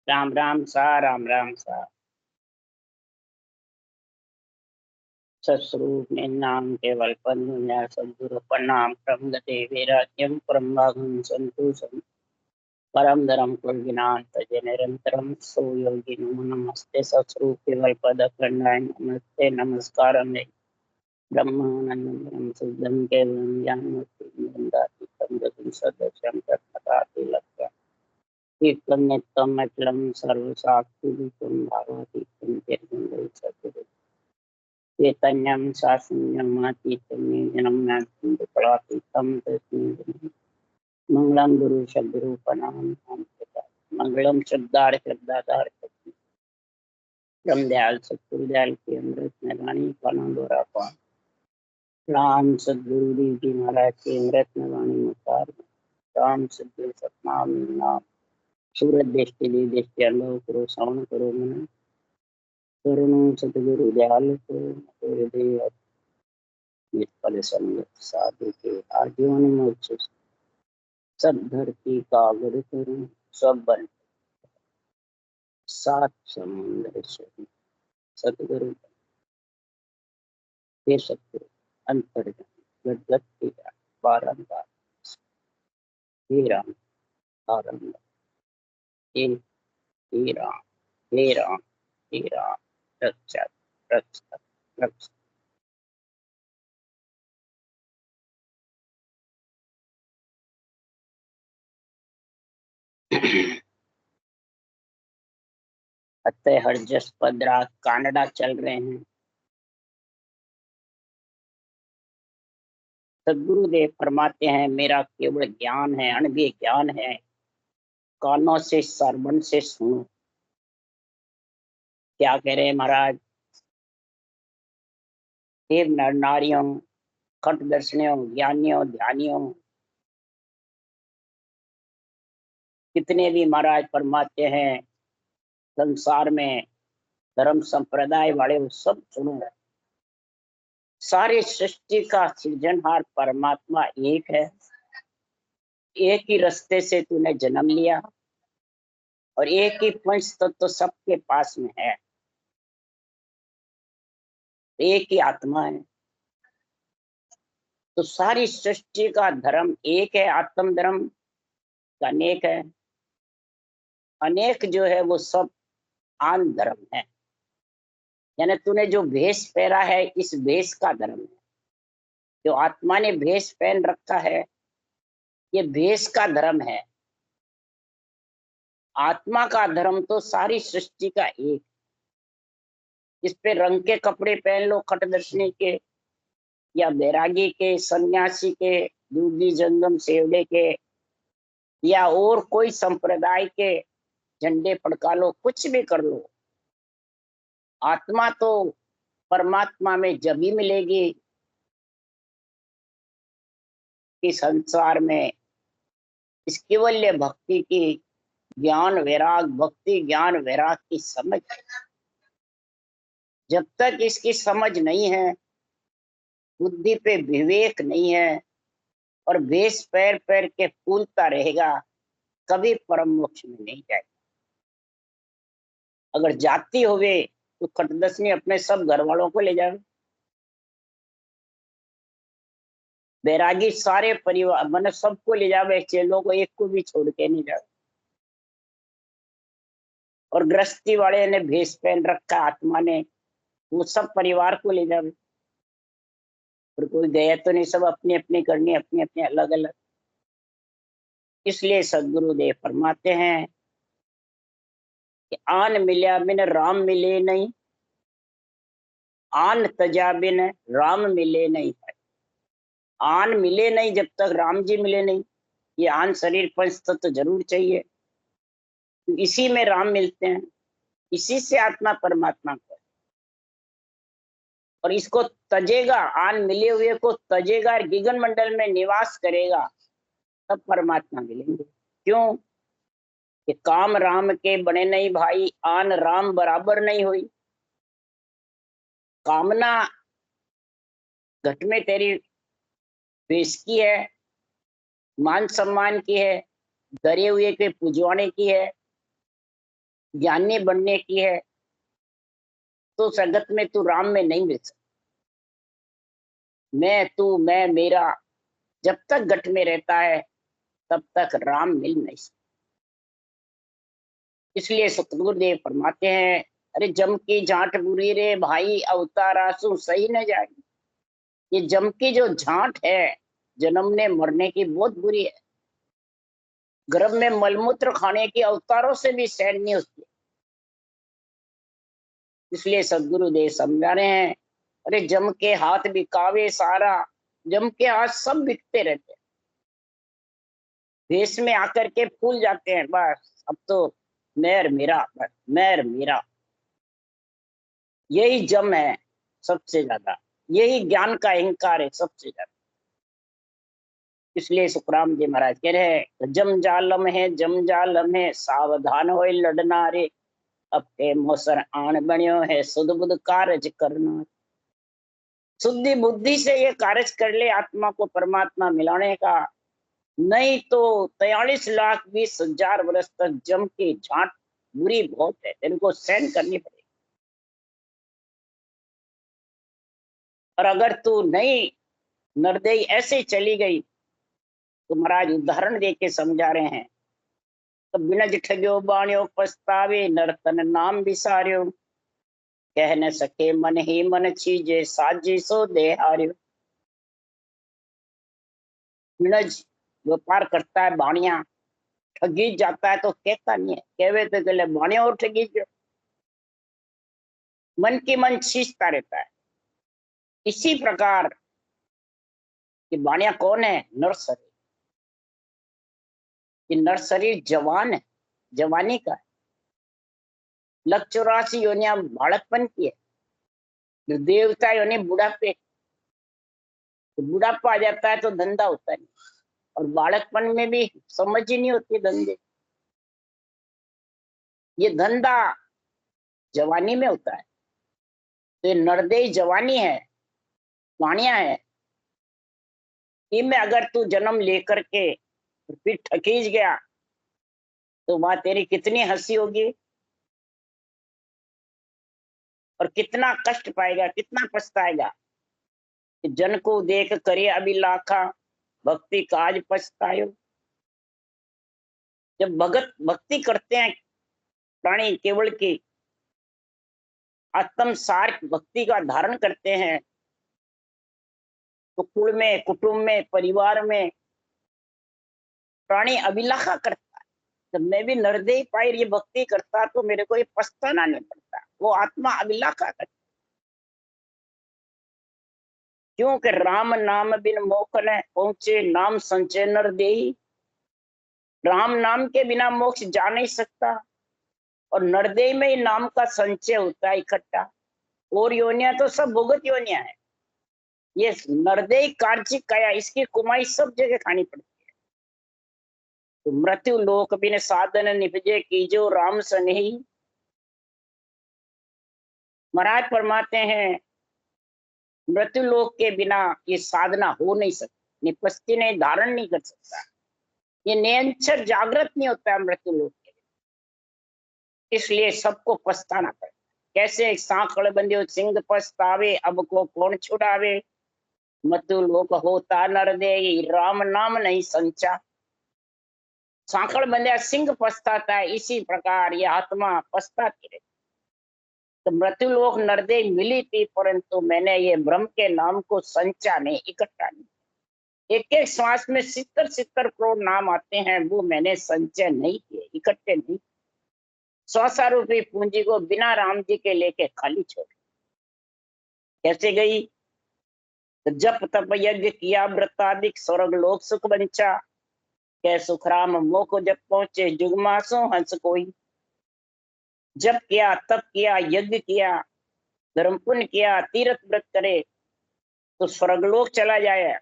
राम राम सा, राम राम सा। सत्स्वरूप निन्नाम केवल पन्नुया सद्गुरु प्रणाम परम गते वैराग्यम परम भागम संतोषम परम धरम कुल ज्ञान तजे निरंतरम सो योगी नमो नमस्ते सत्स्वरूप केवल पद खंडाय नमस्ते नमस्कार ब्रह्मानंदं ब्रह्म सिद्धं केवलं ज्ञानमूर्तिं गतिं सदस्यं तत्पदाति लक्ष्यम् कीर्तन नित्यम् अखिलं सर्वसाक्षिभूतं भावतीतं निर्गुणं सद्गुरुं चैतन्यं शासनमतीतं ज्ञानं ज्ञानं विपलातीतं तस्मै मंगलम गुरु सद्गुरु प्रणाम मंगलम श्रद्धार श्रद्धाधार ब्रह्मदयाल सतगुरुदयाल के अमृत निरानी पाना द्वारा पान राम सदगुरु देव जी महाराज के अमृत निरानी मुखार राम सदगुरु सतनाम नाम सूरत देश के लिए देश के अल्लाह करो श्रवण करो मन करुणो सतगुरु दयाल को हृदय निष्फल संगत साधु के आजीवन मोक्ष सब धरती का गुरु करूं सब बन सात समुद्र से सतगुरु हे सतगुरु अंतर्गत गदगद के बारंबार हे राम बारंबार हे हे राम हे राम हे राम रक्षा रक्षा रक्षा। अतः हर जस पदरा कानडा चल रहे हैं। सदगुरुदेव फरमाते हैं मेरा केवल ज्ञान है, अणव्य ज्ञान है, कानों से श्रवण से सुनो। क्या कह रहे हैं महाराज? देव नर नारियों, खट दर्शनियों, ज्ञानियों, ध्यानियों, कितने भी महाराज फरमाते हैं संसार में धर्म संप्रदाय वाले, वो सब सुनो। सारे सृष्टि का सृजनहार परमात्मा एक है। एक ही रास्ते से तूने जन्म लिया और एक ही पंच तत्व तो सबके पास में है। एक ही आत्मा है। तो सारी सृष्टि का धर्म एक है, आत्म धर्म का अनेक है। अनेक जो है वो सब आन धर्म है। यानी तूने जो भेष पहना है इस भेष का धर्म है। जो आत्मा ने भेष पहन रखा है ये भेष का धर्म है। आत्मा का धर्म तो सारी सृष्टि का एक। इस पे रंग के कपड़े पहन लो, खटदर्शनी के या बैरागी के, सन्यासी के, दूधी जंगम सेवड़े के, या और कोई संप्रदाय के झंडे फड़का लो, कुछ भी कर लो, आत्मा तो परमात्मा में जब ही मिलेगी कि संसार में इस केवल्य भक्ति की ज्ञान वैराग, भक्ति ज्ञान वैराग की समझ। जब तक इसकी समझ नहीं है, बुद्धि पे विवेक नहीं है और भेष पैर पैर के फूलता रहेगा, कभी परम मोक्ष में नहीं जाएगा। अगर जाती होवे तो खटदसनी अपने सब घर वालों को ले जावे। बैरागी सारे परिवार मन सबको ले जावे, चेलों को एक को भी छोड़ के नहीं जावे। और गृहस्थी वाले ने भेष पहन रखा आत्मा ने, वो सब परिवार को ले जावे। और कोई गया तो नहीं, सब अपनी अपनी करनी, अपनी अपनी अलग अलग। इसलिए सदगुरुदेव फरमाते हैं कि आन मिल्या बिन राम मिले नहीं, आन तजा बिन राम मिले नहीं। आन मिले नहीं जब तक राम जी मिले नहीं। ये आन शरीर पंच तत्व जरूर चाहिए, इसी में राम मिलते हैं, इसी से आत्मा परमात्मा को। और इसको तजेगा, आन मिले हुए को तजेगा, गिगन मंडल में निवास करेगा, तब परमात्मा मिलेंगे। क्यों? कि काम राम के बने नहीं भाई, आन राम बराबर नहीं हुई। कामना घट में तेरी पेश की है, मान सम्मान की है, डरे हुए के पुजवाने की है, ज्ञानी बनने की है तो जगत में तू राम में नहीं मिल सकता। मैं तू मैं मेरा जब तक घट में रहता है तब तक राम मिल नहीं सकता। इसलिए सतगुरुदेव फरमाते हैं, अरे जम की झांट बुरी रे भाई, अवतार आंसू सही न जाए। ये जम की जो झांट है जन्मने मरने की बहुत बुरी है। गर्भ में मलमूत्र खाने की अवतारों से भी सहन नहीं होती। इसलिए सदगुरुदेव समझा रहे हैं, अरे जम के हाथ बिकावे सारा, जम के हाथ सब बिकते रहते हैं, देश में आकर के फूल जाते हैं, बस अब तो मेर मेरा, बस मेर मेरा। यही जम है सबसे ज्यादा, यही ज्ञान का अहंकार है सबसे ज्यादा। इसलिए सुखराम जी महाराज कह रहे हैं, जम जालम है, जम जालम है, सावधान हो लड़ना रे, अब ते मोसर आन बनियो है, सुध बुध कारज करना। शुद्धि बुद्धि से ये कार्य कर ले आत्मा को परमात्मा मिलाने का, नहीं तो 43,20,000 वर्ष तक जम की झांट बुरी बहुत है, इनको सहन करनी पड़ेगी। और अगर तू नहीं नरदेई ऐसे चली गई तो महाराज उदाहरण दे के समझा रहे हैं, तो बिनज ठग्यो बाणियो पछतावे, नर्तन नाम बिसार्यो, कह न सके मन ही मन चीजे, साजी सो दे हार्यो। बिनज व्यापार करता है बाणिया, ठगी जाता है तो कहता नहीं है, कहवे तो गले बाणिया और ठगी जो, मन की मन छींचता रहता है। इसी प्रकार कि बाणिया कौन है? नरसरी। कि नरसरी जवान है, जवानी का है। 184 योनिया बालकपन की है, जो देवता योनि बुढ़ापे, तो बुढ़ापा आ जाता है तो धंधा होता नहीं, और बालकपन में भी समझ ही नहीं होती धंधे। ये धंधा जवानी में होता है। तो ये नरदेई जवानी है, वाणिया है। इनमें अगर तू जन्म लेकर के फिर ठकीज गया तो वहां तेरी कितनी हंसी होगी और कितना कष्ट पाएगा, कितना पछताएगा। जन को देख करे अभिलाखा, भक्ति काज पछतायो। जब भगत भक्ति करते हैं प्राणी केवल की आत्म सार भक्ति का धारण करते हैं, तो कुल में, कुटुंब में, परिवार में प्राणी अभिलाखा करता है। जब मैं भी नरदेई पाई ये भक्ति करता तो मेरे को ये पछताना नहीं पड़ता। वो आत्मा अभिलाखा करता। क्योंकि राम नाम बिन मोक्ष न पहुंचे, नाम संचय नरदेई। राम नाम के बिना मोक्ष जा नहीं सकता, और नरदेई में ही नाम का संचय होता है इकट्ठा। और योनिया तो सब भुगत योनिया है। ये नरदेई कार्जिक काया, इसकी कुमाई सब जगह खानी पड़ती है। तो मृत्यु लोक बिन साधन निपजे, कीजो राम सनेही। महाराज फरमाते हैं, मृत्यु लोक के बिना ये साधना हो नहीं सकती, निपस्ती ने धारण नहीं कर सकता, ये निरंतर जागृत नहीं होता है मृत्यु लोक के। इसलिए सबको पछताना पड़ता। कैसे सांकड़ बंदियो सिंह पछतावे, अब को कौन छुड़ावे। मृत्यु लोक होता नरदेई, राम नाम नहीं संचा। सांकड़ बंदिया सिंह पछताता है, इसी प्रकार ये आत्मा पछताती रहती। तो मृत्यु लोक नरदेई मिली थी, परंतु मैंने ये ब्रह्म के नाम को संचा नहीं, इकट्ठा नहीं। एक एक श्वास में 70 करोड़ नाम आते हैं, वो मैंने संचय नहीं किए, इकट्ठे नहीं। 100 रुपये पूंजी को बिना राम जी के लेके खाली छोड़। कैसे गई? तो जप तप यज्ञ किया व्रतादिक, स्वर्ग लोक सुख बंचा। कै सुखराम मोको जब पहुंचे, जुगमासो हंस कोई। जप किया, तप किया, यज्ञ किया, धर्म पुण्य किया, तीर्थ व्रत करे तो स्वर्गलोक चला जाए।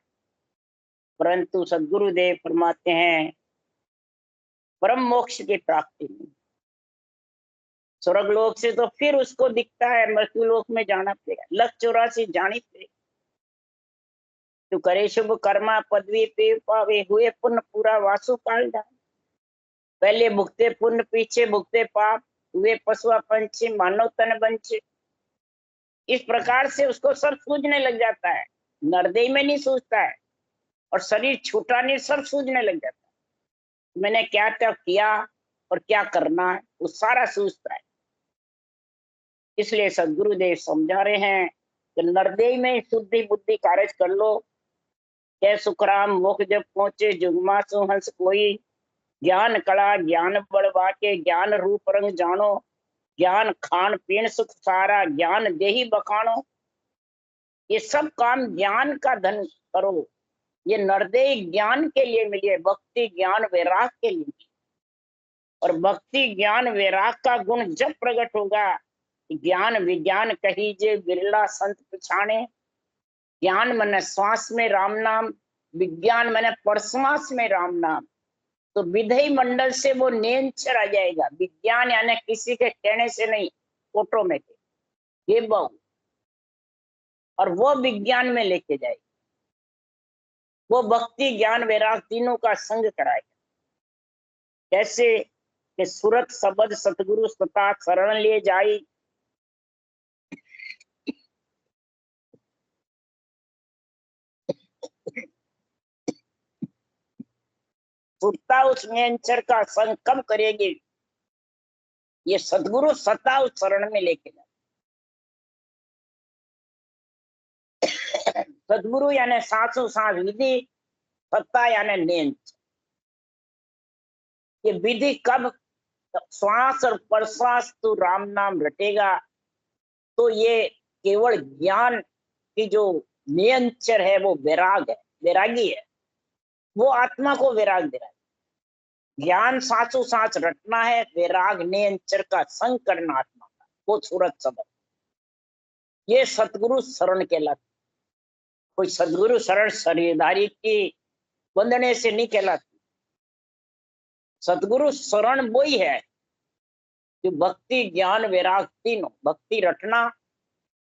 परंतु सदगुरुदेव फरमाते हैं, परम मोक्ष की प्राप्ति नहीं। स्वर्गलोक से तो फिर उसको दिखता है मृत्युलोक में जाना पड़ेगा। 184 जानी पड़ेगी। तू करे शुभ कर्मा, पदवी पे पावे, हुए पुण्य पूरा वासु पाल जाए। पहले भुगते पुण्य, पीछे भुगते पाप, वे पशु पंछी मानव तन बंचे। इस प्रकार से उसको सब सूझने लग जाता है, नरदेह में नहीं सूझता है, और शरीर छूटा नहीं, सब सूझने लग जाता है। मैंने क्या क्या किया और क्या करना है, वो सारा सूझता है। इसलिए सदगुरुदेव समझा रहे हैं कि नरदेह में शुद्धि बुद्धि कार्य कर लो। जय सुखराम मुख जब पहुंचे जुगमा सुहंस कोई, ज्ञान कला ज्ञान बढ़वा के ज्ञान रूप रंग जानो, ज्ञान खान पीन सुख सारा ज्ञान देही बखानो। ये सब काम ज्ञान का धन करो। ये नरदेह ज्ञान के लिए मिली है, भक्ति ज्ञान वैराग के लिए। और भक्ति ज्ञान वैराग का गुण जब प्रकट होगा, ज्ञान विज्ञान कहीजे बिरला संत पछाणे। ज्ञान मने श्वास में राम नाम, विज्ञान मने परश्वास में राम नाम। तो विधेय मंडल से वो नेंचर आ जाएगा। विज्ञान यानी किसी के कहने से नहीं, ऑटोमेटिक ये बहु, और वो विज्ञान में लेके जाएगी। वो भक्ति ज्ञान वैराग तीनों का संग कराएगा। कैसे कि सूरत शब्द सतगुरु सता शरण ले जाई, सुरता उस नेंचर का संग कब करेगी? ये सतगुरु सता उस शरण में लेके जाए। सदगुरु यानी सासु सांस विधि, सत्ता यानी नेंच। ये विधि कब? श्वास और प्रश्वास तू राम नाम रटेगा तो ये केवल ज्ञान की जो नियंचर है वो वैराग है, वैरागी है। वो आत्मा को वैराग दे रहा है। ज्ञान सासु सांस रटना है, वैराग नियंचर का संग करना आत्मा का, वो सूरत शब्द। ये सतगुरु शरण कहलाती। कोई सदगुरु शरण शरीरधारी की वंदने से नहीं कहलाती। सतगुरु शरण वही है जो भक्ति ज्ञान वैराग तीनों, भक्ति रटना,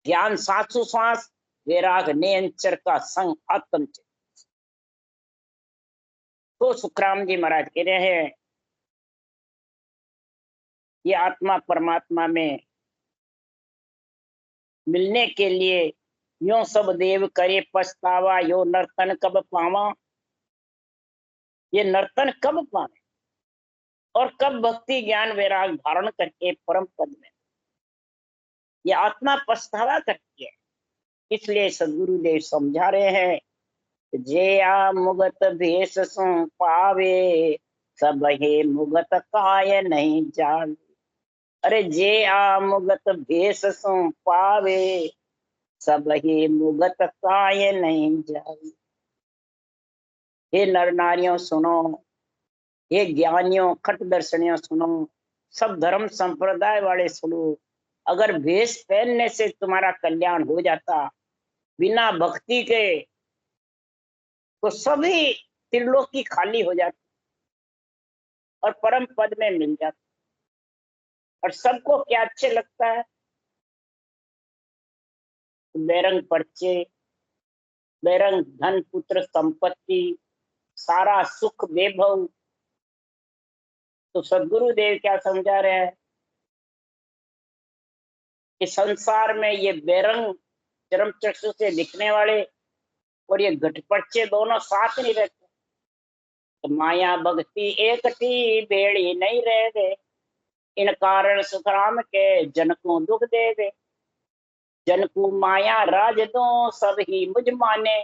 ज्ञान सासु सांस, वैराग नियंचर का संग आत्म। तो सुखराम जी महाराज कह रहे हैं ये आत्मा परमात्मा में मिलने के लिए यो सब देव करे पछतावा, यो नर्तन कब पावा। ये नर्तन कब पावे और कब भक्ति ज्ञान वैराग धारण करके परम पद में। ये आत्मा पछतावा करती है। इसलिए सदगुरुदेव समझा रहे हैं, जे आ मुगत भेष सु पावे, सब हे मुगत काय नहीं जान। अरे जे आ मुगत भेष सु पावे, सब हे मुगत काय नहीं जान। हे नर नारियों सुनो, हे ज्ञानियों खट दर्शनियों सुनो, सब धर्म संप्रदाय वाले सुनो। अगर भेष पहनने से तुम्हारा कल्याण हो जाता, बिना भक्ति के तो सभी त्रिलोकी खाली हो जाती और परम पद में मिल जाता। और सबको क्या अच्छे लगता है? बेरंग पर्चे, बेरंग धन पुत्र संपत्ति, सारा सुख वैभव। तो सदगुरुदेव क्या समझा रहे हैं कि संसार में ये बेरंग चरम चक्षु से दिखने वाले और ये घटपर्चे दोनों साथ नहीं रहते। तो माया भक्ति एक टी बेड़ी नहीं रह दे, इन कारण सुखराम के जन को दुख दे दे। जन को माया राज दो सब ही मुझ माने,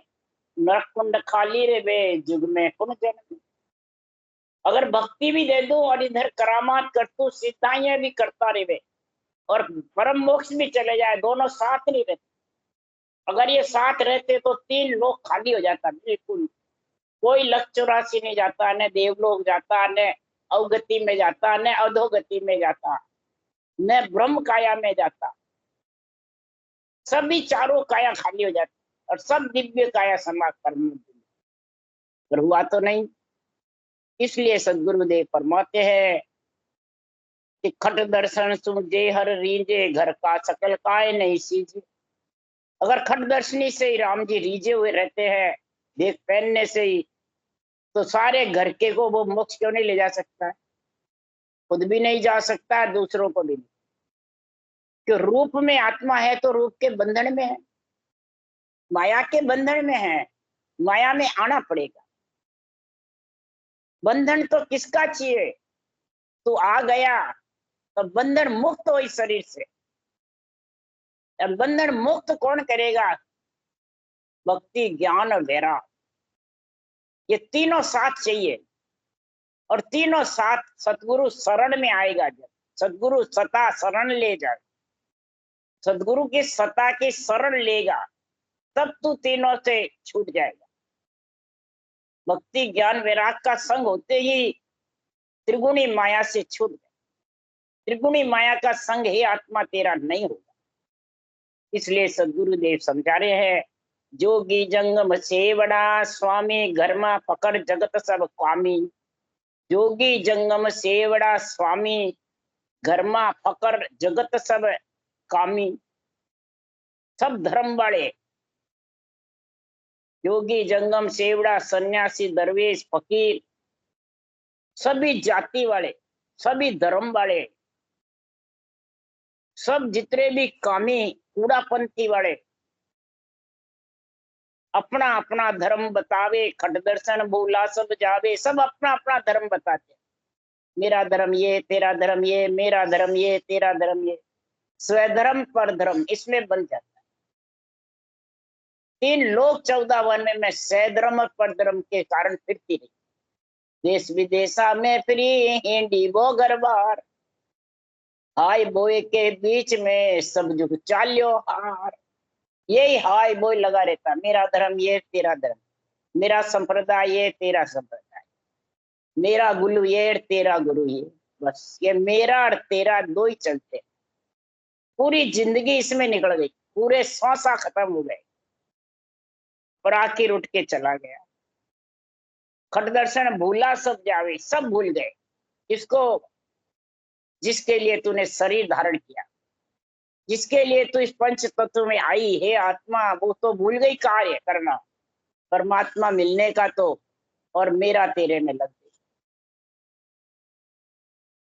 नरक कुंड खाली रे वे जुग में कुन जन। अगर भक्ति भी दे दो और इधर करामात कर तू सिद्धाइयां भी करता रहे और परम मोक्ष भी चले जाए, दोनों साथ नहीं रहते। अगर ये साथ रहते तो तीन लोग खाली हो जाता बिल्कुल। कोई लक्ष्य 84 नहीं जाता, न देवलोक जाता, न अवगति में जाता, न अधोगति में जाता, न ब्रह्म काया में जाता। सभी चारों काया खाली हो जाती और सब दिव्य काया समाज पर हुआ तो नहीं। इसलिए सदगुरुदेव फरमाते हैं कि खट दर्शन सुन जे हर रीजे, घर का सकल काय नहीं सीजे। अगर खट दर्शनी से ही राम जी रीझे हुए रहते हैं, देख पहनने से ही, तो सारे घर के को वो मोक्ष क्यों नहीं ले जा सकता है? खुद भी नहीं जा सकता, दूसरों को भी नहीं। कि रूप में आत्मा है तो रूप के बंधन में है, माया के बंधन में है, माया में आना पड़ेगा। बंधन तो किसका चाहिए? तू आ गया तो बंधन मुक्त हो इस शरीर से। अब बंधन मुक्त कौन करेगा? भक्ति, ज्ञान और वैराग, ये तीनों साथ चाहिए। और तीनों साथ सतगुरु शरण में आएगा। जब सतगुरु सता शरण ले जाए, सतगुरु की सता की शरण लेगा, तब तू तीनों से छूट जाएगा। भक्ति, ज्ञान, वैराग का संग होते ही त्रिगुणी माया से छूट गए। त्रिगुणी माया का संग ही आत्मा तेरा नहीं होगा। इसलिए सदगुरुदेव समझा रहे हैं, जोगी जंगम सेवड़ा स्वामी, घर में पकड़ जगत सब स्वामी। जोगी जंगम सेवड़ा स्वामी, घर में फकर जगत सब कामी। सब धर्म वाले, योगी जंगम सेवड़ा सन्यासी दरवेश फकीर, सभी जाति वाले, सभी धर्म वाले, सब जितने भी कामी कूड़ापंथी वाले, अपना अपना धर्म बतावे, खट दर्शन बोला सब जावे। सब अपना अपना धर्म बताते, मेरा धर्म ये, तेरा धर्म ये, मेरा धर्म ये, तेरा धर्म ये। स्वधर्म पर धर्म इसमें बन जाता है। 3 लोक 14 वन में मैं सधर्म पर धर्म के कारण फिरती रही। देश विदेशा में फ्री हिंडी वो गरबार, हाय बोए के बीच में सब जुग चाल्यो हार। यही हाय बोय लगा रहता, मेरा धर्म ये, तेरा धर्म, मेरा संप्रदाय ये, तेरा संप्रदाय, मेरा गुरु ये, तेरा गुरु ये। बस ये मेरा और तेरा दो ही चलते। पूरी जिंदगी इसमें निकल गई, पूरे सांसा खत्म हो गए और आखिर उठ के चला गया। खट दर्शन भूला सब जावे, सब भूल गए। इसको, जिसके लिए तूने शरीर धारण किया, जिसके लिए तू इस पंच तत्व में आई है आत्मा, वो तो भूल गई कार्य करना परमात्मा मिलने का। तो और मेरा तेरे में लग गई।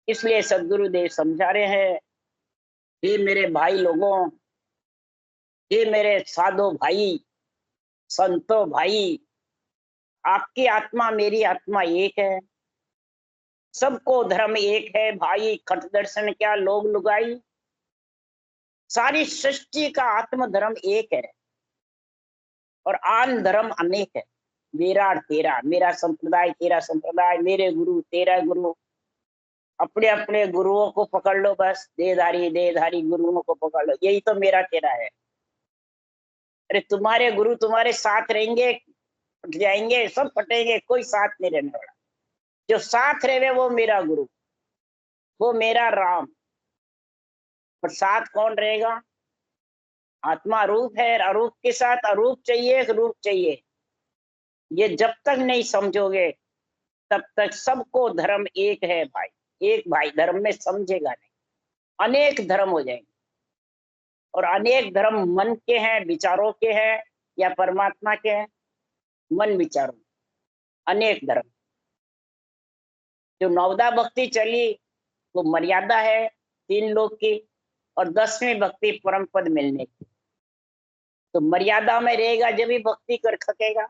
इसलिए सदगुरुदेव समझा रहे हैं, हे मेरे भाई लोगों, हे मेरे साधो भाई, संतो भाई, आपकी आत्मा मेरी आत्मा एक है, सबको धर्म एक है भाई। खट दर्शन क्या लोग लुगाई, सारी सृष्टि का आत्म धर्म एक है और आन धर्म अनेक है। मेरा और तेरा, मेरा संप्रदाय तेरा संप्रदाय, मेरे गुरु तेरा गुरु। अपने अपने गुरुओं को पकड़ लो, बस देहधारी गुरुओं को पकड़ लो, यही तो मेरा तेरा है। अरे तुम्हारे गुरु तुम्हारे साथ रहेंगे, फट जाएंगे, सब फटेंगे, कोई साथ नहीं रहने वाला। जो साथ रहे वो मेरा गुरु, वो मेरा राम। पर साथ कौन रहेगा? आत्मा रूप है, अरूप के साथ अरूप चाहिए, रूप चाहिए। ये जब तक नहीं समझोगे तब तक सबको धर्म एक है भाई। एक भाई धर्म में समझेगा नहीं, अनेक धर्म हो जाएंगे। और अनेक धर्म मन के हैं, विचारों के हैं, या परमात्मा के हैं? मन विचारों, अनेक धर्म। जो नवदा भक्ति चली वो मर्यादा है 3 लोग की, और 10वीं भक्ति परम पद मिलने की। तो मर्यादा में रहेगा जब भी भक्ति कर खकेगा।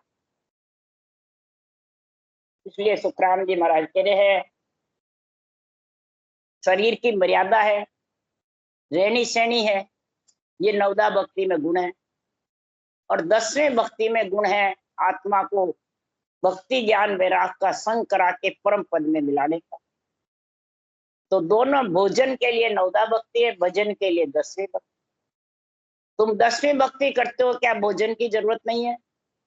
इसलिए सुखराम जी महाराज कह रहे हैं, शरीर की मर्यादा है, रहनी सहनी है, ये नवदा भक्ति में गुण है। और 10वें भक्ति में गुण है आत्मा को भक्ति ज्ञान वैराग का संग करा के परम पद में मिलाने का। तो दोनों भोजन के लिए नवदा भक्ति है, भजन के लिए 10वीं भक्ति। तुम 10वीं भक्ति करते हो, क्या भोजन की जरूरत नहीं है?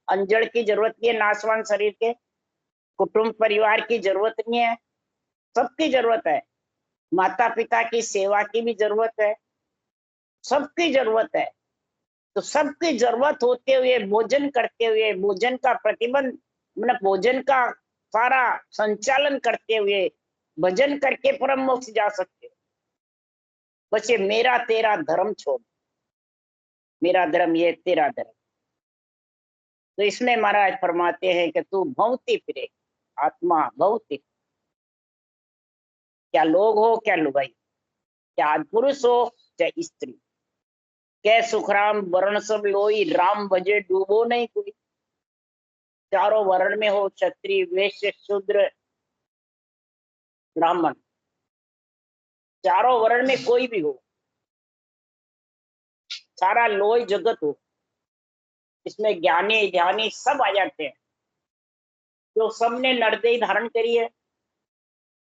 अंजड़ की जरूरत नहीं है? नासवान शरीर के, कुटुंब परिवार की जरूरत नहीं है? सबकी जरूरत है। माता पिता की सेवा की भी जरूरत है, सबकी जरूरत है। तो सबकी जरूरत होते हुए भोजन करते हुए, भोजन का प्रतिबंध, मतलब भोजन का सारा संचालन करते हुए भजन करके परम मोक्ष जा सकते हो। बस ये मेरा तेरा धर्म छोड़, मेरा धर्म ये, तेरा धर्म। तो इसमें महाराज फरमाते हैं कि तू भौंकती फिरे, आत्मा भौतिक, क्या लोग हो क्या लुगाई, क्या पुरुष हो चाहे स्त्री, कै सुखराम वर्ण सब लोई, राम भजे डूबो नहीं कोई। चारों वर्ण में हो, क्षत्रिय वैश्य शूद्र ब्राह्मण, चारों वर्ण में कोई भी हो, सारा लोई जगत हो, इसमें ज्ञानी ध्यानी सब आ जाते हैं। तो सबने नरदेही धारण करी है,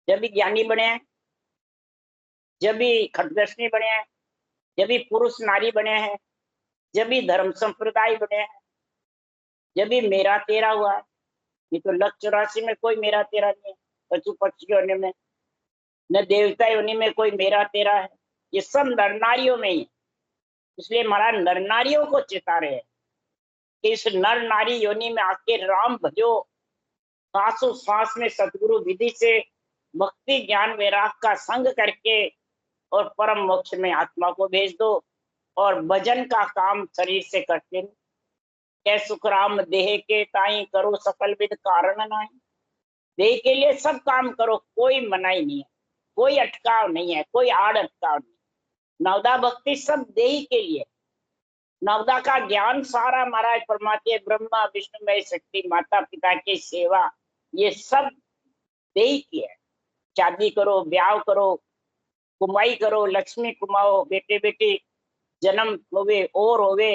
जब भी ज्ञानी बने हैं, जब भी खटदर्शनी बने हैं, जब भी पुरुष नारी बने हैं, जब भी धर्म संप्रदाय बने हैं, जब भी मेरा तेरा हुआ है। नहीं तो लक्ष्य 84 में कोई मेरा तेरा नहीं है, पशु पक्षी योनि में, न देवता योनि में कोई मेरा तेरा है, ये सब नर नारियों में ही है। इसलिए महाराज नर नारियों को चेता रहे हैं कि इस नर नारी योनि में आके राम भजो, सांसों सांस में सतगुरु विधि से भक्ति ज्ञान वैराग का संग करके और परम मोक्ष में आत्मा को भेज दो। और भजन का काम शरीर से करते रहो। कै सुखराम देह के ताई करो सकल विद कारण नहीं। देह के लिए सब काम करो, कोई मनाही नहीं है, कोई अटकाव नहीं है, कोई आड़ अटकाव नहीं। नवदा भक्ति सब देह के लिए, नवदा का ज्ञान सारा महाराज परमात्मा ब्रह्मा विष्णु महेश शक्ति माता पिता की सेवा, ये सब देह की है। शादी करो, ब्याह करो, कुमाई करो, लक्ष्मी कुमाओ, बेटे बेटी जन्म होवे और होवे,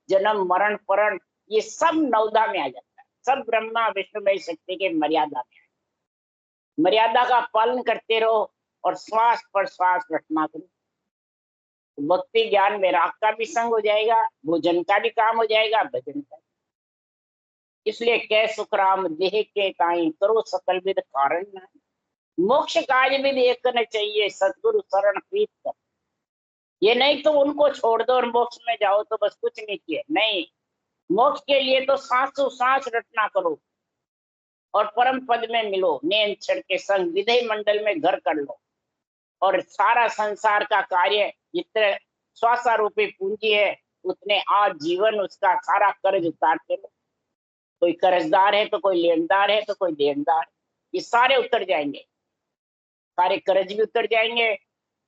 जन्म मरण परण, ये सब नवदा में आ जाता है। सब ब्रह्मा विष्णु महेश शक्ति के मर्यादा में है। मर्यादा का पालन करते रहो और श्वास पर श्वास रखना करो। भक्ति ज्ञान वैराग का भी संग हो जाएगा, भोजन का भी काम हो जाएगा, भजन का। इसलिए कै सुखराम देह के ताई करो सकल विद कारण नहीं। मोक्ष कार्य भी देखना चाहिए, सदगुरु शरण प्रीत कर। ये नहीं तो उनको छोड़ दो और मोक्ष में जाओ तो बस कुछ नहीं किया, नहीं। मोक्ष के लिए तो सांसों सांस रटना करो और परम पद में मिलो। नैन छड़ के संग विधेय मंडल में घर कर लो और सारा संसार का कार्य जितने श्वासा रूपी पूंजी है उतने आज जीवन उसका सारा कर्ज उतारते लो। कोई कर्जदार है तो कोई लेनदार है तो कोई देनदार, ये सारे उतर जाएंगे। सारे कर्ज भी उतर जाएंगे,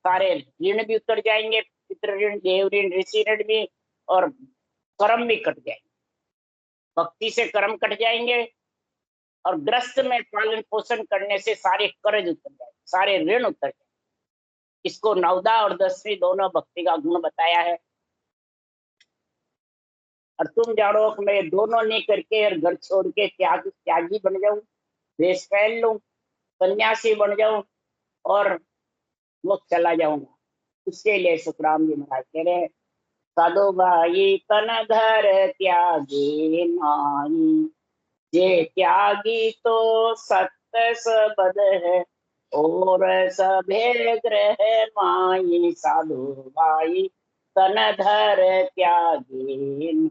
सारे ऋण भी उतर जाएंगे, पितृ ऋण, देव ऋण, ऋषि ऋण भी, और कर्म भी कट जाएंगे। भक्ति से कर्म कट जाएंगे और ग्रस्त में पालन पोषण करने से सारे कर्ज उतर जाएंगे, सारे ऋण उतर जाएंगे। इसको नवदा और 10वीं दोनों भक्ति का गुण बताया है। और तुम जानो कि मैं दोनों नहीं करके और घर छोड़ के त्यागी बन जाऊं, वेश पहन लूं, सन्यासी बन जाऊं और वो चला जाऊंगा। उसके लिए सुखराम जी महाराज कह रहे हैं, साधु भाई तन धर त्यागी नाई, जे त्यागी तो सत्य सबद है, और सभे ग्रह माई। साधु भाई तन धर त्यागी नाई।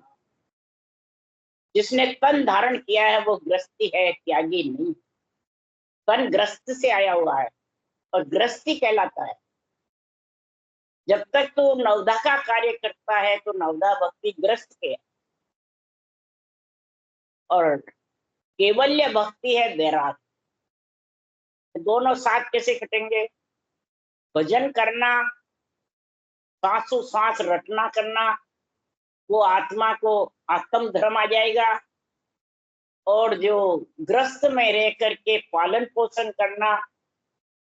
जिसने तन धारण किया है वो ग्रस्ती है, त्यागी नहीं। तन ग्रस्त से आया हुआ है और ग्रस्ती कहलाता है। जब तक तू नवदा का कार्य करता है तो नवदा भक्ति ग्रस्त के है, और केवल्य भक्ति है वैराग। दोनों साथ कैसे कटेंगे? भजन करना, सांसों सांस रटना करना, वो आत्मा को आत्म धर्म आ जाएगा। और जो ग्रस्त में रह करके पालन पोषण करना,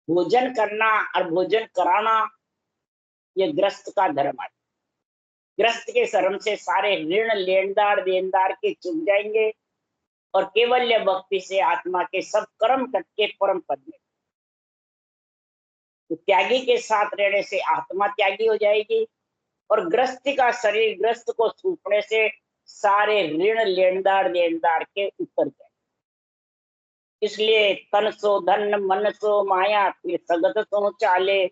भोजन करना और भोजन कराना, ये ग्रस्त का धर्म है। ग्रस्त के शर्म से सारे ऋण लेनदार देनदार के चुक जाएंगे और केवल्य भक्ति से आत्मा के सब कर्म कट के परम पद में। तो त्यागी के साथ रहने से आत्मा त्यागी हो जाएगी और ग्रस्ती का शरीर ग्रस्त को सूखने से सारे ऋण लेनदार देनदार के उतर जाए। इसलिए तन सो धन मन सो माया, फिर सगत सो चाले।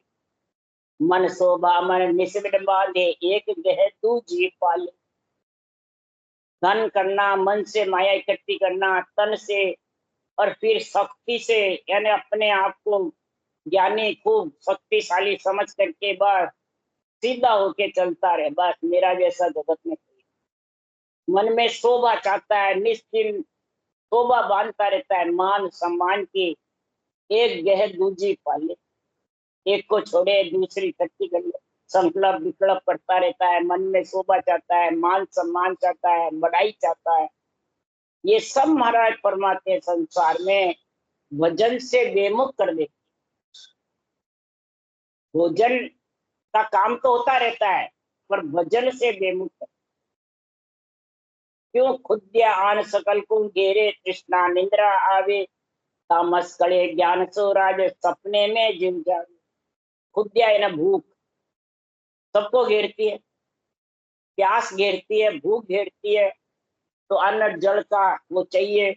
मन सो बामन निस्बिड बांधे, एक गह दूजी पाले। धन करना, मन से माया इकट्ठी करना, तन से, और फिर शक्ति से, यानी अपने आप को ज्ञानी खूब शक्तिशाली समझ करके बस सीधा होके चलता रहे, बस मेरा जैसा जगत में कोई। मन में शोभा चाहता है, निश्चिंत शोभा बांधता रहता है, मान सम्मान की, एक गह दूजी पाले। एक को छोड़े दूसरी इकट्ठी कर ले, संकल्प विकल्प करता रहता है, मन में शोभा चाहता है, मान सम्मान चाहता है, बड़ाई चाहता है। ये सब महाराज परमात्मा संसार में भजन से बेमुख कर देते। भोजन का काम तो होता रहता है, पर भजन से बेमुख कर। क्यों खुद्या आन सकल को घेरे, तृष्णा निंद्रा आवे, तामस कड़े ज्ञान सो राज, सपने में जिम जावे। खुद्या है ना भूख, सबको घेरती है, प्यास घेरती है, भूख घेरती है, तो अन्न जल का वो चाहिए।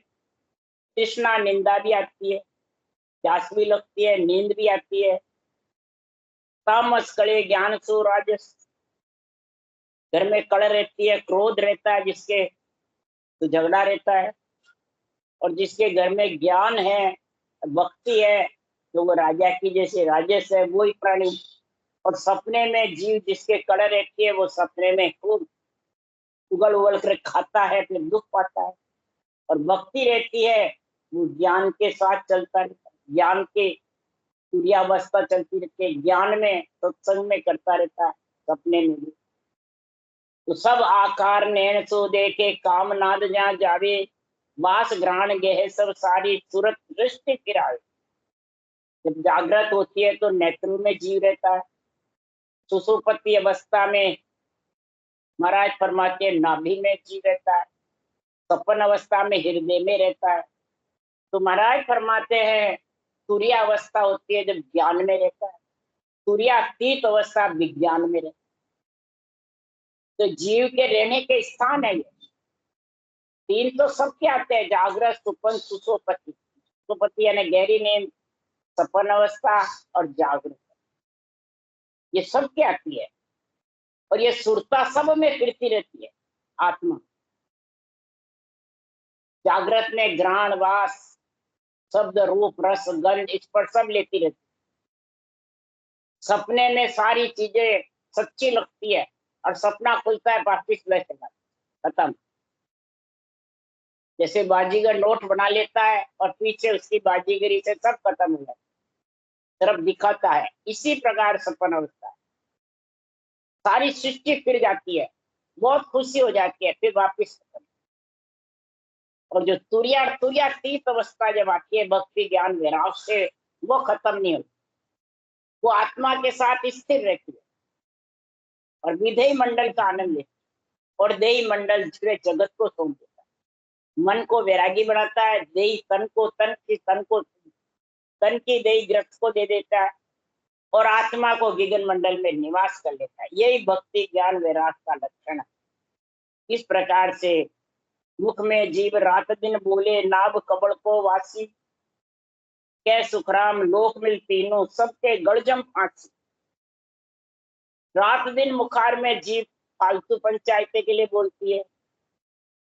तृष्णा निंदा भी आती है, प्यास भी लगती है, नींद भी आती है। तामस कड़े ज्ञान सो राजस, घर में कड़ रहती है, क्रोध रहता है जिसके, तो झगड़ा रहता है। और जिसके घर में ज्ञान है, भक्ति है, तो वो राजा की जैसे राजस है, वो ही प्राणी। और सपने में जीव जिसके कड़ रहती है, वो सपने में खूब उगल उगल कर खाता है, फिर दुख पाता है। और भक्ति रहती है, वो ज्ञान के साथ चलता रहता है, ज्ञान के सूर्यावस्था चलती रहती है, ज्ञान में सत्संग में करता रहता है, सपने में भी। तो सब आकार नैन सो देखे, काम नाद जहाँ जावे, वास ग्रहण गेह सब सारी, सूरत दृष्टि फिरावे। जब जागृत होती है तो नेत्रों में जीव रहता है, सुसुप्ति अवस्था में महाराज परमात्मा नाभि में जीव रहता है, सपन अवस्था में हृदय में रहता है। तो महाराज फरमाते हैं सूर्यावस्था होती है जब ज्ञान में रहता है, सूर्यातीत अवस्था विज्ञान में रहता है। तो जीव के रहने के स्थान है ये तीन। तो सबके आते हैं, जागृत सुपन सुसुप्ति। सुसुप्ति यानी गहरी नींद, सपन अवस्था और जागृत, ये सबके आती है। और ये सुरता सब में फिरती रहती है आत्मा। जागृत में ग्रहण वास, शब्द रूप रस गंध स्पर्श सब लेती रहती है। सपने में सारी चीजें सच्ची लगती है, और सपना खुलता है, वापिस वैसे खत्म। जैसे बाजीगर नोट बना लेता है और पीछे उसकी बाजीगरी से सब खत्म हो जाता है, तरफ दिखाता है। इसी प्रकार सपन अवस्था है, सारी सृष्टि फिर जाती है, बहुत खुशी हो जाती है, फिर वापिस खत्म। और जो तुरियातीत अवस्था जब आती है भक्ति ज्ञान वैराग से, वो खत्म नहीं होती, वो आत्मा के साथ स्थिर रहती है और विधेय मंडल का आनंद लेती है। और देही मंडल पूरे जगत को सौंप देता है, मन को वैरागी बनाता है, देही तन को, तन की देही ग्रस्त को दे देता है, और आत्मा को गिगन मंडल में निवास कर लेता है। यही भक्ति ज्ञान वैराग का लक्षण है। इस प्रकार से मुख में जीव रात दिन बोले, नाभ कबड़ को वासी, कै सुखराम लोक मिल तीनों, सबके गड़जम फांसी। रात दिन मुखार में जीव फालतू पंचायते के लिए बोलती है,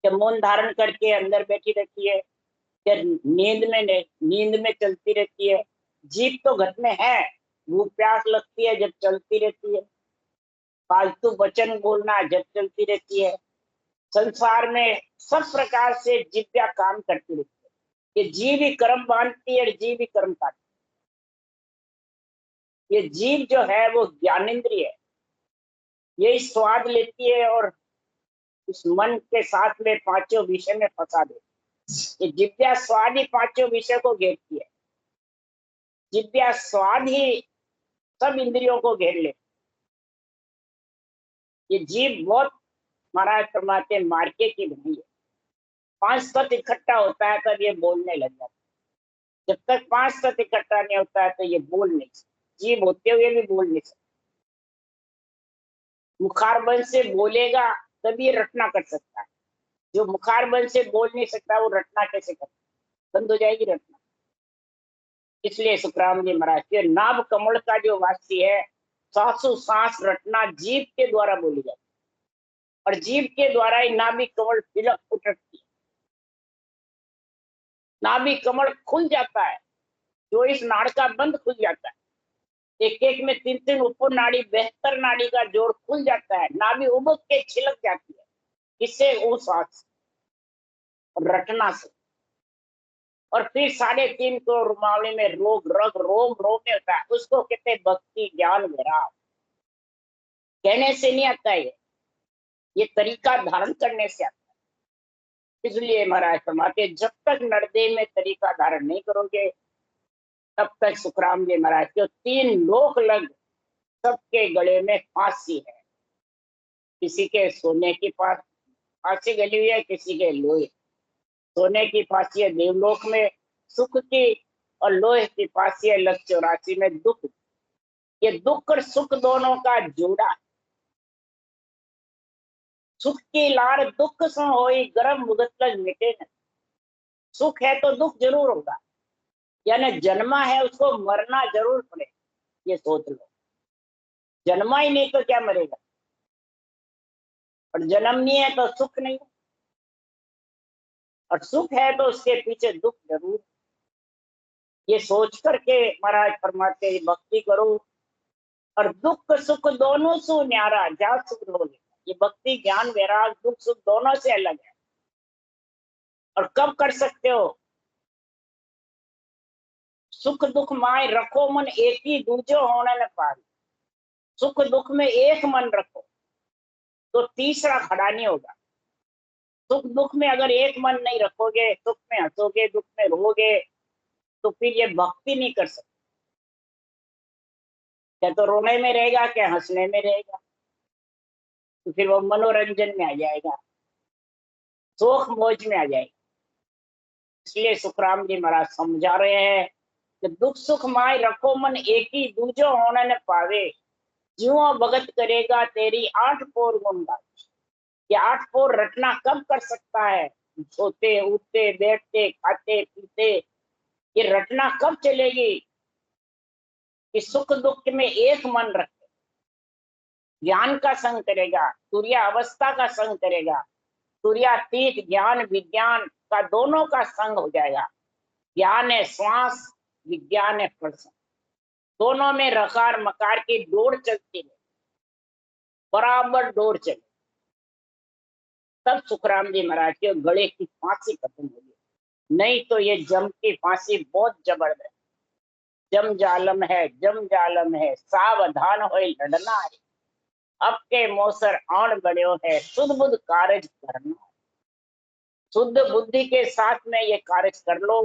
कि मौन धारण करके अंदर बैठी रहती है, कि नींद में चलती रहती है। जीव तो घट में है, भूख प्यास लगती है जब चलती रहती है, फालतू वचन बोलना जब चलती रहती है। संसार में सब प्रकार से जिव्या काम करती रहती है। ये जीव ही कर्म बांधती है, जीव ही कर्म काटती है। ये जीव जो है वो ज्ञानेन्द्रिय है, यही स्वाद लेती है और इस मन के साथ में पांचों विषय में फंसा देती है। ये जिव्या स्वाद ही पांचों विषय को घेरती है, जिव्या स्वाद ही सब इंद्रियों को घेर लेती है। ये जीव बहुत महाराज परमात्मा मार्के की बनी है। 5 तत्व इकट्ठा होता है तब ये बोलने लग जाता है। जब तक 5 तत्व इकट्ठा नहीं होता है तो ये बोल नहीं सकता, जीव होते हुए भी बोल नहीं सकता। मुखारबंद से बोलेगा तभी रटना कर सकता है, जो मुखारबंद से बोल नहीं सकता वो रटना कैसे करता, बंद हो जाएगी रटना। इसलिए सुखराम जी महाराज के नाभ कमल का जो वासी है, सासु सांस रटना जीव के द्वारा बोली जाती है, और जीव के द्वारा ही नाभि कमल तिलक उठती है। नाभि कमल खुल जाता है, जो इस नाड़ का बंद खुल जाता है। एक एक में 3 उप नाड़ी, 72 नाड़ी का जोड़ खुल जाता है, नाभि उबक के छिलक जाती है। इससे वो सांस रटना से और फिर 3.5 करोड़ मामले में रोग रग रोम रोम में होता है, उसको कहते हैं भक्ति ज्ञान वैराग। कहने से नहीं आता है, ये तरीका धारण करने से आता है। इसलिए महाराज फरमाते जब तक नरदेह में तरीका धारण नहीं करोगे तब तक सुखराम जी महाराज के 3 लोक लग सबके गले में फांसी है। किसी के सोने की फांसी गली हुई है, किसी के लोहे। सोने की फांसी है देवलोक में सुख की, और लोहे की फांसी है लक्ष्य 84 में दुख। ये दुख और सुख दोनों का जोड़ा है। सुख की लार दुख सो होई, गर्म मुदत लग मिटे न। सुख है तो दुख जरूर होगा, यानी जन्मा है उसको मरना जरूर पड़ेगा, ये सोच लो। जन्मा ही नहीं तो क्या मरेगा, और जन्म नहीं है तो सुख नहीं, और सुख है तो उसके पीछे दुख जरूर। ये सोच करके महाराज फरमाते भक्ति करो, और दुख सुख दोनों से न्यारा जा सुख होगा। ये भक्ति ज्ञान वैराग दुख सुख दोनों से अलग है। और कब कर सकते हो? सुख दुख माए रखो मन एक ही दूजो होने न पाए। सुख दुख में एक मन रखो तो तीसरा खड़ा नहीं होगा। सुख दुख में अगर एक मन नहीं रखोगे, सुख में हंसोगे दुख में रोगे, तो फिर ये भक्ति नहीं कर सकते। क्या तो रोने में रहेगा, क्या हंसने में रहेगा, तो फिर वो मनोरंजन में आ जाएगा, शोक मौज में आ जाएगा। इसलिए सुखराम जी महाराज समझा रहे हैं कि दुख सुख माय रखो मन एक ही दूजो होने न पावे। ज्यों भगत करेगा तेरी 8 पोर गुण गावे। ये 8 पोर रटना कब कर सकता है? सोते उठते बैठते खाते पीते, ये रटना कब चलेगी? कि सुख दुख में एक मन रखे, ज्ञान का संग करेगा, तुरिया अवस्था का संग करेगा, तुरियातीत ज्ञान विज्ञान का दोनों का संग हो जाएगा। ज्ञान है श्वास, विज्ञान है प्रश्न, दोनों में रकार मकार की दौड़ चलती है, बराबर दौड़ चले, तब सुखराम जी महाराज के गले की फांसी खत्म होगी। नहीं तो ये जम की फांसी बहुत जबरदस्त, जम जालम है, जम जालम है, सावधान हो लड़ना है। अब के मौसर आन बड़ो है, शुद्ध बुद्ध कार्य करना। शुद्ध बुद्धि के साथ में ये कार्य कर लो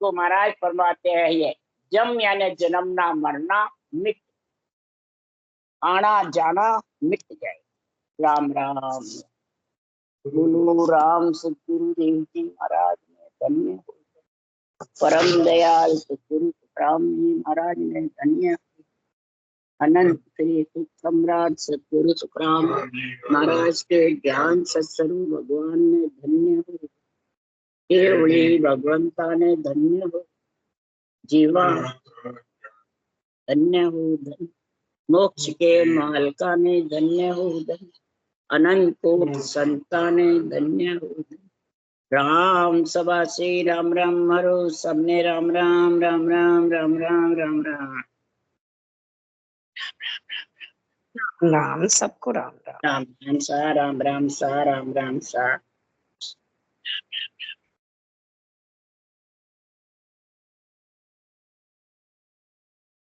तो महाराज फरमाते हैं ये जम यानी जन्मना मरना मिट, आना जाना मिट जाए। राम राम। बोलो राम सतगुरु देव जी महाराज ने धन्य हो, परम दयाल सतगुरु राम जी महाराज ने धन्य, अनंत श्री सुख सम्राट सतगुरु सुखराम महाराज के ज्ञान सत्स्वरूप भगवान ने धन्य हो, केवली भगवंता ने धन्य हो, जीवा धन्य हो, धन्य मोक्ष के मालका ने धन्य हो, धन्य अनंत कोटि संता ने धन्य हो, राम सभा से राम राम हरो, सबने राम राम राम राम राम राम राम राम राम सबको राम राम राम राम सा राम राम सा राम राम सा।